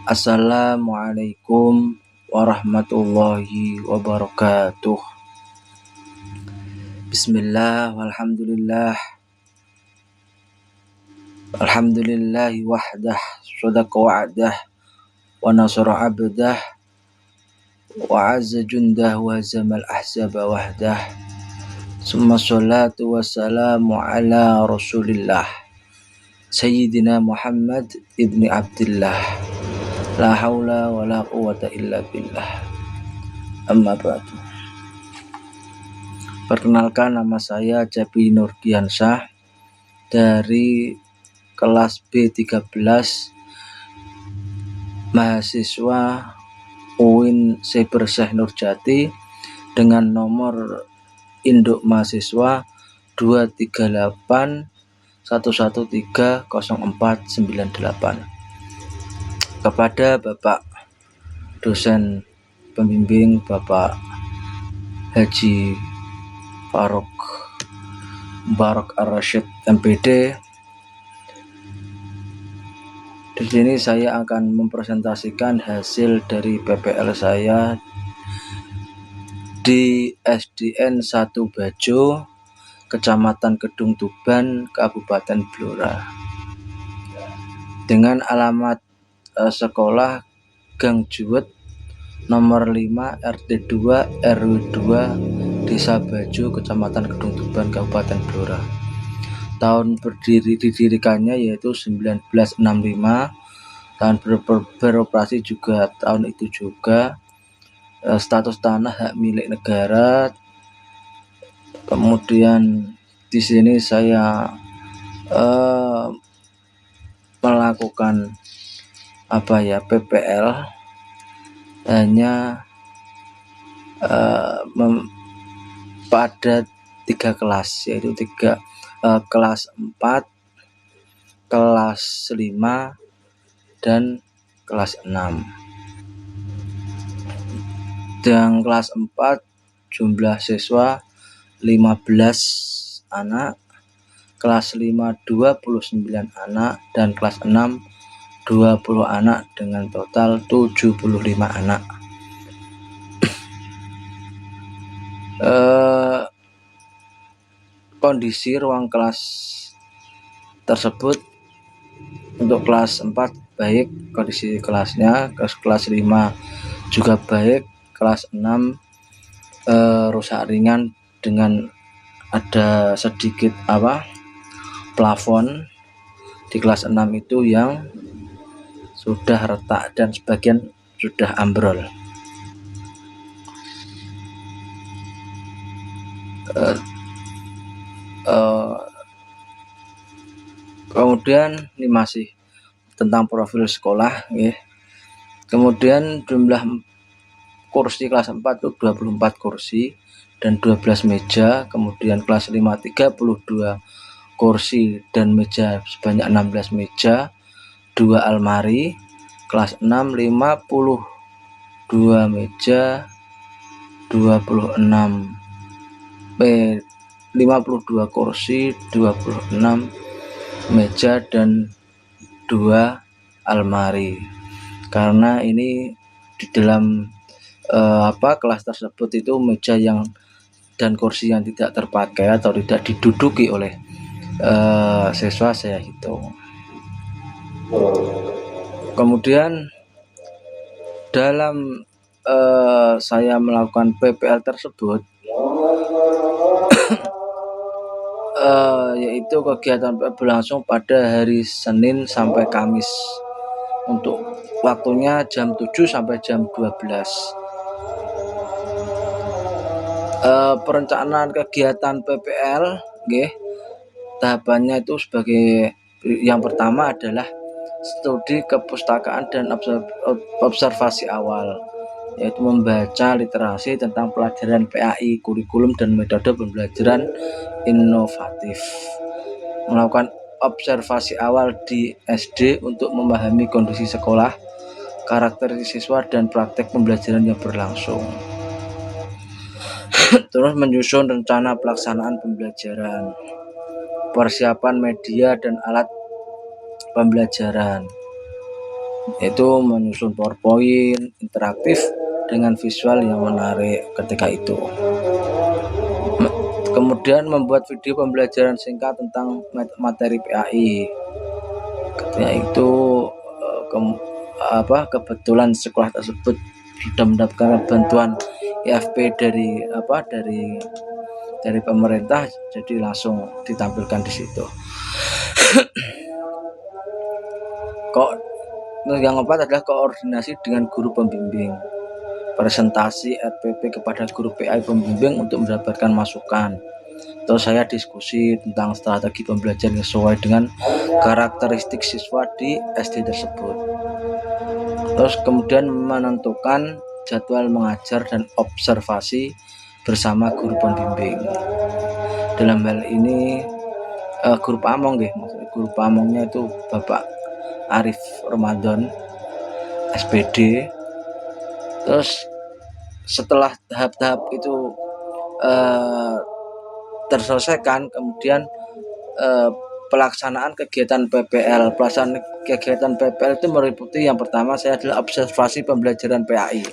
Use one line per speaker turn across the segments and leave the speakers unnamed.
Assalamualaikum warahmatullahi wabarakatuh. Bismillah walhamdulillah. Alhamdulillahi wahdah, sadaqa wa'dah, wa nasara abdah, wa azza jundah, wa hazamal ahzaba wahdah. Summa salatu wassalamu ala rasulillah Sayyidina Muhammad ibni Abdillah. La haula wa la quwata illa billah. Amma ba'du. Perkenalkan, nama saya Jabi Nurdiansyah dari kelas B13 mahasiswa UIN Cyber Syekh Nurjati dengan nomor induk mahasiswa 23811300498. Kepada Bapak dosen pembimbing Bapak Haji Faruk Mubarak Ar-Rasyid MPD. Di sini saya akan mempresentasikan hasil dari PPL saya di SDN 1 Bajo, Kecamatan Kedung Tuban, Kabupaten Blora, dengan alamat sekolah Gang Juwet nomor 5 RT 2 RW 2 Desa Bajo, Kecamatan Kedung Tuban, Kabupaten Blora. Tahun didirikannya yaitu 1965. Tahun beroperasi juga tahun itu juga. Status tanah hak milik negara. Kemudian di sini saya melakukan PPL hanya pada 3 kelas, yaitu kelas 4, kelas 5, dan kelas 6. Dan kelas 4 jumlah siswa 15 anak, kelas 5 29 anak, dan kelas 6 20 anak dengan total 75 anak. Kondisi ruang kelas tersebut untuk kelas 4 baik kondisi kelasnya, kelas 5 juga baik, kelas 6 rusak ringan dengan ada sedikit plafon di kelas 6 itu yang sudah retak dan sebagian sudah ambrol. Kemudian ini masih tentang profil sekolah, ya. Kemudian jumlah kursi kelas 4 itu 24 kursi dan 12 meja. Kemudian kelas 5 32 kursi dan meja sebanyak 16 meja, 2 almari. Kelas 6 52 meja, 52 kursi, 26 meja, dan 2 almari. Karena ini di dalam kelas tersebut itu meja dan kursi yang tidak terpakai atau tidak diduduki oleh siswa saya hitung. Kemudian dalam saya melakukan PPL tersebut yaitu kegiatan berlangsung pada hari Senin sampai Kamis, untuk waktunya jam 7 sampai jam 12. Perencanaan kegiatan PPL, tahapannya itu sebagai yang pertama adalah studi kepustakaan dan observasi awal, yaitu membaca literasi tentang pelajaran PAI, kurikulum dan metode pembelajaran inovatif. Melakukan observasi awal di SD untuk memahami kondisi sekolah, karakteristik siswa, dan praktek pembelajaran yang berlangsung. Terus menyusun rencana pelaksanaan pembelajaran, persiapan media dan alat pembelajaran, yaitu menyusun PowerPoint interaktif dengan visual yang menarik ketika itu. Kemudian membuat video pembelajaran singkat tentang materi PAI. Ketika itu kebetulan sekolah tersebut sudah mendapatkan bantuan IFP dari pemerintah, jadi langsung ditampilkan di situ. Yang keempat adalah koordinasi dengan guru pembimbing. Presentasi RPP kepada guru PAI pembimbing untuk mendapatkan masukan. Terus saya diskusi tentang strategi pembelajaran sesuai dengan karakteristik siswa di SD tersebut. Terus kemudian menentukan jadwal mengajar dan observasi bersama guru pembimbing. Dalam hal ini guru pamong guru pamongnya itu Bapak Arif Ramadan SPD. Terus setelah tahap-tahap itu terselesaikan, kemudian pelaksanaan kegiatan PPL. Pelaksanaan kegiatan PPL itu meliputi yang pertama saya adalah observasi pembelajaran PAI,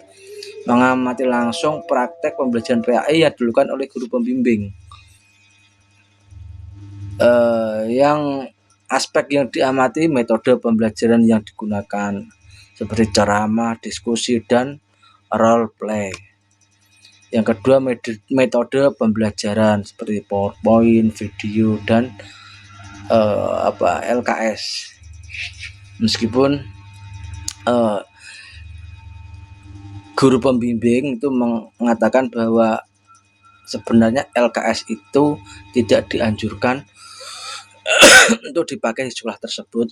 mengamati langsung praktek pembelajaran PAI yang dilakukan oleh guru pembimbing. Yang aspek yang diamati metode pembelajaran yang digunakan seperti ceramah, diskusi, dan role play. Yang kedua metode pembelajaran seperti PowerPoint, video, dan LKS. Meskipun guru pembimbing itu mengatakan bahwa sebenarnya LKS itu tidak dianjurkan untuk dipakai di sekolah tersebut.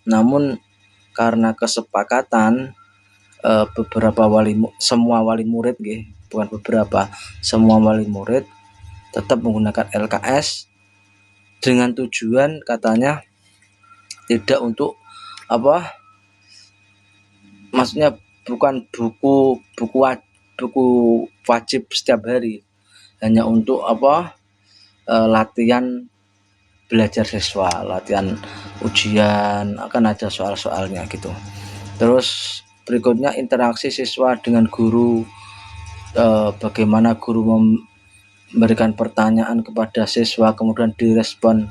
Namun karena kesepakatan semua wali murid semua wali murid tetap menggunakan LKS dengan tujuan katanya tidak untuk maksudnya bukan buku wajib setiap hari, hanya untuk latihan belajar siswa, latihan ujian, akan ada soal-soalnya gitu. Terus berikutnya interaksi siswa dengan guru, bagaimana guru memberikan pertanyaan kepada siswa kemudian direspon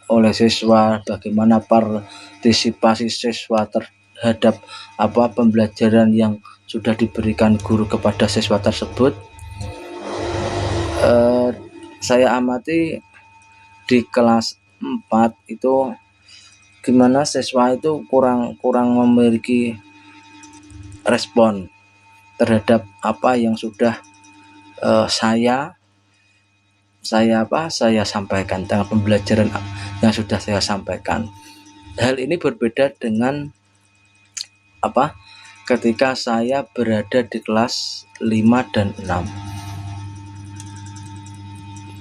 oleh siswa, bagaimana partisipasi siswa terhadap pembelajaran yang sudah diberikan guru kepada siswa tersebut. Saya amati di kelas 4 itu gimana siswa itu kurang memiliki respon terhadap apa yang sudah saya sampaikan, tentang pembelajaran yang sudah saya sampaikan. Hal ini berbeda dengan ketika saya berada di kelas 5 dan 6.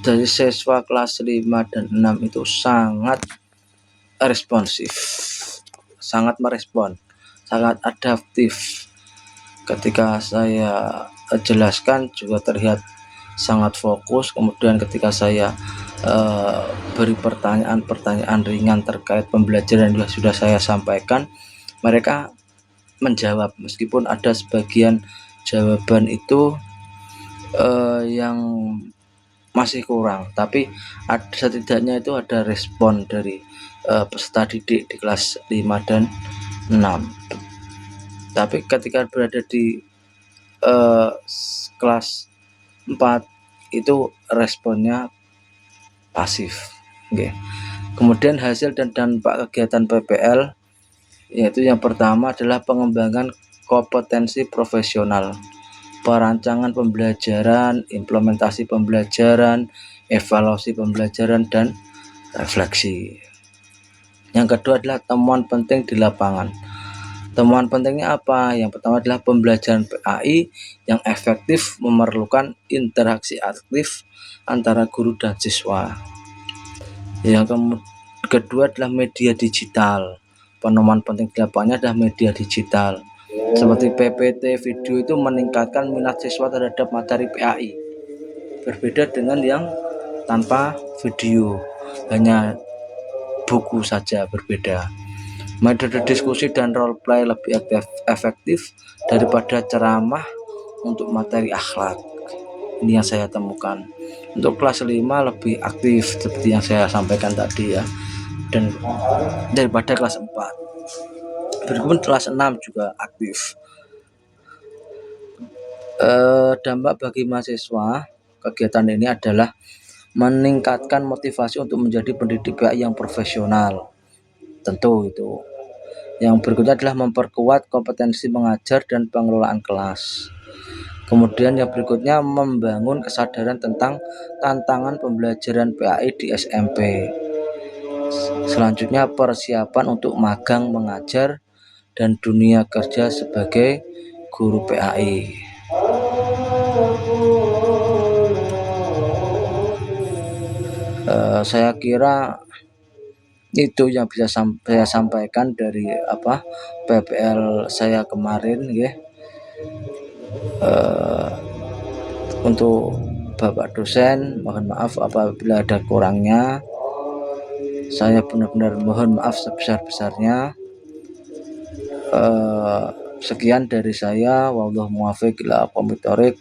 Dari siswa kelas 5 dan 6 itu sangat responsif, sangat merespon, sangat adaptif. Ketika saya jelaskan juga terlihat sangat fokus. Kemudian ketika saya beri pertanyaan ringan terkait pembelajaran yang sudah saya sampaikan, mereka menjawab, meskipun ada sebagian jawaban itu yang masih kurang, tapi setidaknya itu ada respon dari peserta didik di kelas 5 dan 6. Tapi ketika berada di kelas 4 itu responnya pasif. Kemudian hasil dan dampak kegiatan PPL, yaitu yang pertama adalah pengembangan kompetensi profesional, perancangan pembelajaran, implementasi pembelajaran, evaluasi pembelajaran, dan refleksi. Yang kedua adalah temuan penting di lapangan. Temuan pentingnya apa? Yang pertama adalah pembelajaran PAI yang efektif memerlukan interaksi aktif antara guru dan siswa. Yang kedua adalah media digital. Penemuan penting di lapangannya adalah media digital seperti PPT, video itu meningkatkan minat siswa terhadap materi PAI. Berbeda dengan yang tanpa video, hanya buku saja, berbeda. Metode diskusi dan role play lebih efektif daripada ceramah untuk materi akhlak. Ini yang saya temukan. Untuk kelas 5 lebih aktif seperti yang saya sampaikan tadi ya, dan daripada kelas 4. Berikut kelas 6 juga aktif. Dampak bagi mahasiswa kegiatan ini adalah meningkatkan motivasi untuk menjadi pendidik PAI yang profesional. Tentu itu. Yang berikutnya adalah memperkuat kompetensi mengajar dan pengelolaan kelas. Kemudian yang berikutnya membangun kesadaran tentang tantangan pembelajaran PAI di SMP. Selanjutnya persiapan untuk magang mengajar dan dunia kerja sebagai guru PAI. Saya kira itu yang bisa saya sampaikan dari PPL saya kemarin ya. Untuk Bapak dosen, mohon maaf apabila ada kurangnya. Saya benar-benar mohon maaf sebesar-besarnya. Sekian dari saya. Wallahu muwaffiq ila aqwamit thoriq.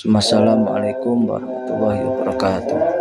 Wassalamualaikum warahmatullahi wabarakatuh.